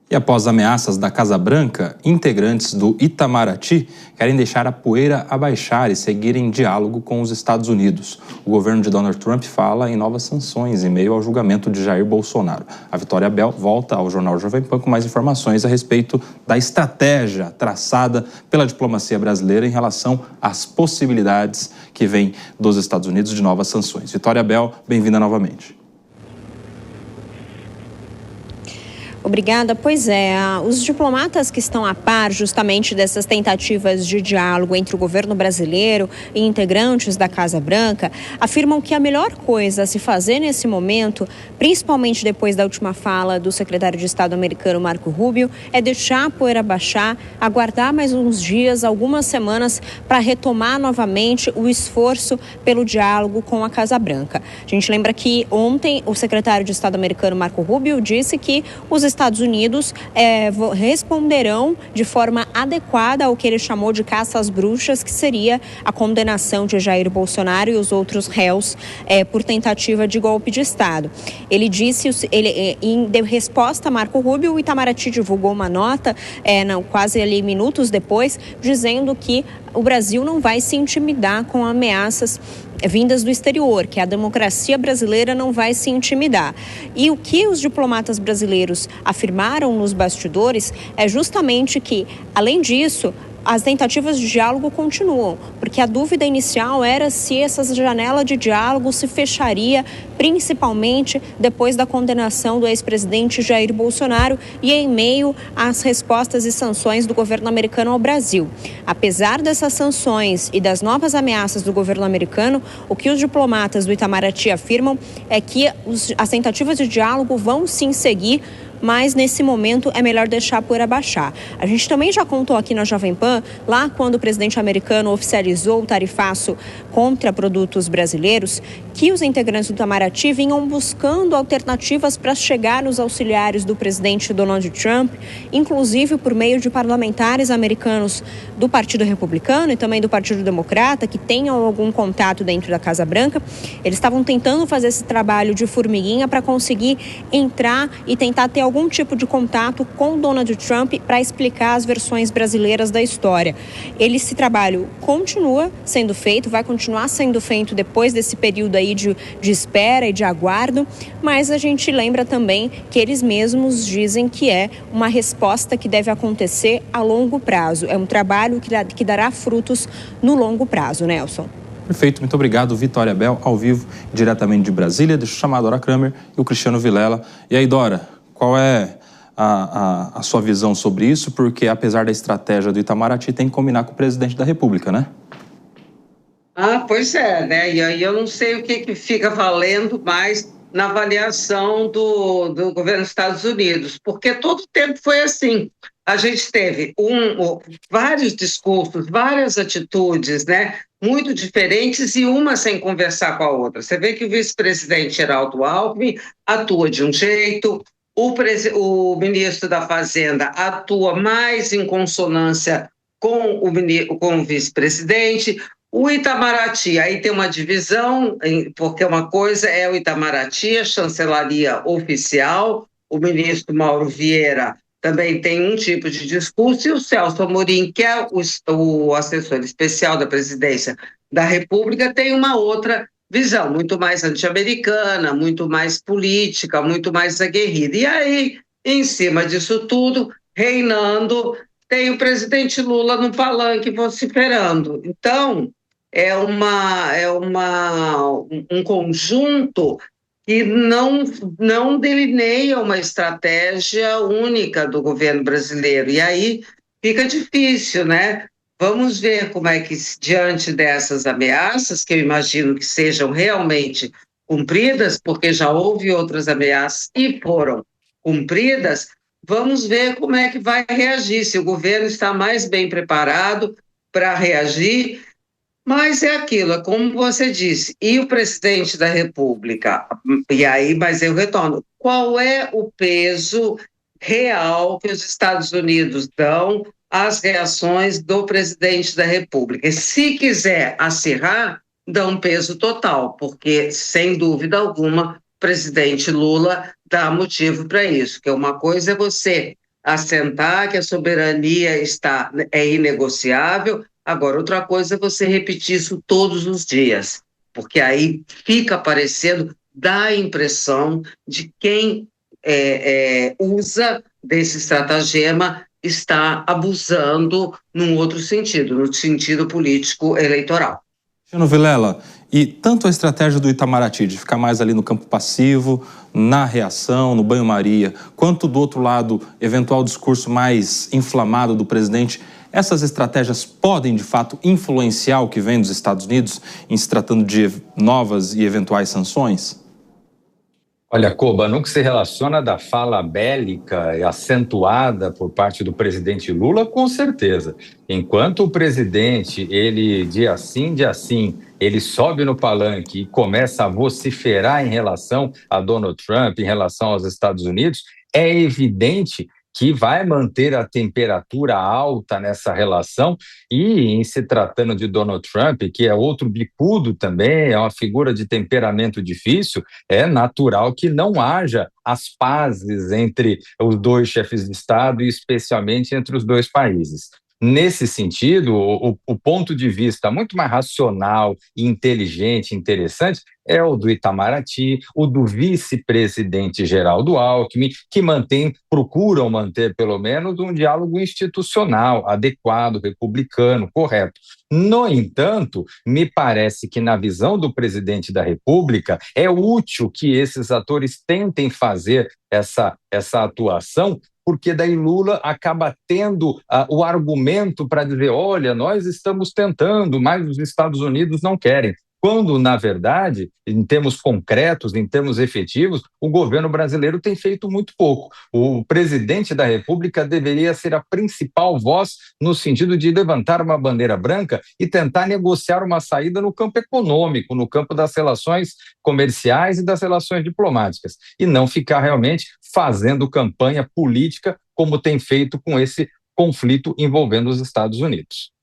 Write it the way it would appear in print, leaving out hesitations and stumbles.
E após ameaças da Casa Branca, integrantes do Itamaraty querem deixar a poeira abaixar e seguir em diálogo com os Estados Unidos. O governo de Donald Trump fala em novas sanções em meio ao julgamento de Jair Bolsonaro. A Vitória Bel volta ao Jornal Jovem Pan com mais informações a respeito da estratégia traçada pela diplomacia brasileira em relação às possibilidades que vêm dos Estados Unidos de novas sanções. Vitória Bel, bem-vinda novamente. Obrigada. Pois é, os diplomatas que estão a par justamente dessas tentativas de diálogo entre o governo brasileiro e integrantes da Casa Branca afirmam que a melhor coisa a se fazer nesse momento, principalmente depois da última fala do secretário de Estado americano Marco Rubio, é deixar a poeira baixar, aguardar mais uns dias, algumas semanas, para retomar novamente o esforço pelo diálogo com a Casa Branca. A gente lembra que ontem o secretário de Estado americano Marco Rubio disse que os Estados Unidos responderão de forma adequada ao que ele chamou de caça às bruxas, que seria a condenação de Jair Bolsonaro e os outros réus por tentativa de golpe de Estado. Ele disse, em resposta a Marco Rubio, o Itamaraty divulgou uma nota, quase ali minutos depois, dizendo que o Brasil não vai se intimidar com ameaças vindas do exterior, que a democracia brasileira não vai se intimidar. E o que os diplomatas brasileiros afirmaram nos bastidores é justamente que, além disso, as tentativas de diálogo continuam, porque a dúvida inicial era se essa janela de diálogo se fecharia, principalmente depois da condenação do ex-presidente Jair Bolsonaro e em meio às respostas e sanções do governo americano ao Brasil. Apesar dessas sanções e das novas ameaças do governo americano, o que os diplomatas do Itamaraty afirmam é que as tentativas de diálogo vão sim seguir, mas nesse momento é melhor deixar a poeira baixar. A gente também já contou aqui na Jovem Pan, lá quando o presidente americano oficializou o tarifaço contra produtos brasileiros, que os integrantes do Itamaraty vinham buscando alternativas para chegar nos auxiliares do presidente Donald Trump, inclusive por meio de parlamentares americanos do Partido Republicano e também do Partido Democrata, que tenham algum contato dentro da Casa Branca. Eles estavam tentando fazer esse trabalho de formiguinha para conseguir entrar e tentar ter algum tipo de contato com Donald Trump para explicar as versões brasileiras da história. Esse trabalho continua sendo feito, vai continuar sendo feito depois desse período aí de espera e de aguardo, mas a gente lembra também que eles mesmos dizem que é uma resposta que deve acontecer a longo prazo. É um trabalho que dará frutos no longo prazo, Nelson. Perfeito, muito obrigado, Vitória Bel, ao vivo, diretamente de Brasília. Deixa eu chamar a Dora Kramer e o Cristiano Vilela. E aí, Dora, qual é a sua visão sobre isso? Porque, apesar da estratégia do Itamaraty, tem que combinar com o presidente da República, né? Pois é, né? E aí eu não sei o que fica valendo mais na avaliação do governo dos Estados Unidos, porque todo o tempo foi assim. A gente teve vários discursos, várias atitudes, né, muito diferentes e uma sem conversar com a outra. Você vê que o vice-presidente Geraldo Alckmin atua de um jeito, o ministro da Fazenda atua mais em consonância com o vice-presidente. O Itamaraty, aí tem uma divisão, porque uma coisa é o Itamaraty, a chancelaria oficial, o ministro Mauro Vieira também tem um tipo de discurso, e o Celso Amorim, que é o assessor especial da presidência da República, tem uma outra visão, muito mais anti-americana, muito mais política, muito mais aguerrida. E aí, em cima disso tudo, reinando, tem o presidente Lula no palanque vociferando. Então, é um conjunto que não delineia uma estratégia única do governo brasileiro. E aí fica difícil, né? Vamos ver como é que, diante dessas ameaças, que eu imagino que sejam realmente cumpridas, porque já houve outras ameaças e foram cumpridas, vamos ver como é que vai reagir, se o governo está mais bem preparado para reagir. Mas é aquilo, é como você disse, e o presidente da República, e aí, mas eu retorno, qual é o peso real que os Estados Unidos dão às reações do presidente da República? E se quiser acirrar, dá um peso total, porque, sem dúvida alguma, o presidente Lula dá motivo para isso, que uma coisa é você assentar que a soberania é inegociável. Agora, outra coisa é você repetir isso todos os dias, porque aí fica parecendo, dá a impressão de quem usa desse estratagema está abusando num outro sentido, no sentido político eleitoral. Cristiano Vilela, e tanto a estratégia do Itamaraty de ficar mais ali no campo passivo, na reação, no banho-maria, quanto do outro lado, eventual discurso mais inflamado do presidente, essas estratégias podem, de fato, influenciar o que vem dos Estados Unidos em se tratando de novas e eventuais sanções? Olha, Koba, no que se relaciona da fala bélica e acentuada por parte do presidente Lula, com certeza. Enquanto o presidente, ele dia sim, ele sobe no palanque e começa a vociferar em relação a Donald Trump, em relação aos Estados Unidos, é evidente que vai manter a temperatura alta nessa relação e, em se tratando de Donald Trump, que é outro bicudo também, é uma figura de temperamento difícil, é natural que não haja as pazes entre os dois chefes de Estado e especialmente entre os dois países. Nesse sentido, o ponto de vista muito mais racional, inteligente, interessante, é o do Itamaraty, o do vice-presidente Geraldo Alckmin, que procuram manter pelo menos um diálogo institucional, adequado, republicano, correto. No entanto, me parece que na visão do presidente da República é útil que esses atores tentem fazer essa atuação, porque daí Lula acaba tendo o argumento para dizer, olha, nós estamos tentando, mas os Estados Unidos não querem. Quando, na verdade, em termos concretos, em termos efetivos, o governo brasileiro tem feito muito pouco. O presidente da República deveria ser a principal voz no sentido de levantar uma bandeira branca e tentar negociar uma saída no campo econômico, no campo das relações comerciais e das relações diplomáticas, e não ficar realmente fazendo campanha política como tem feito com esse conflito envolvendo os Estados Unidos.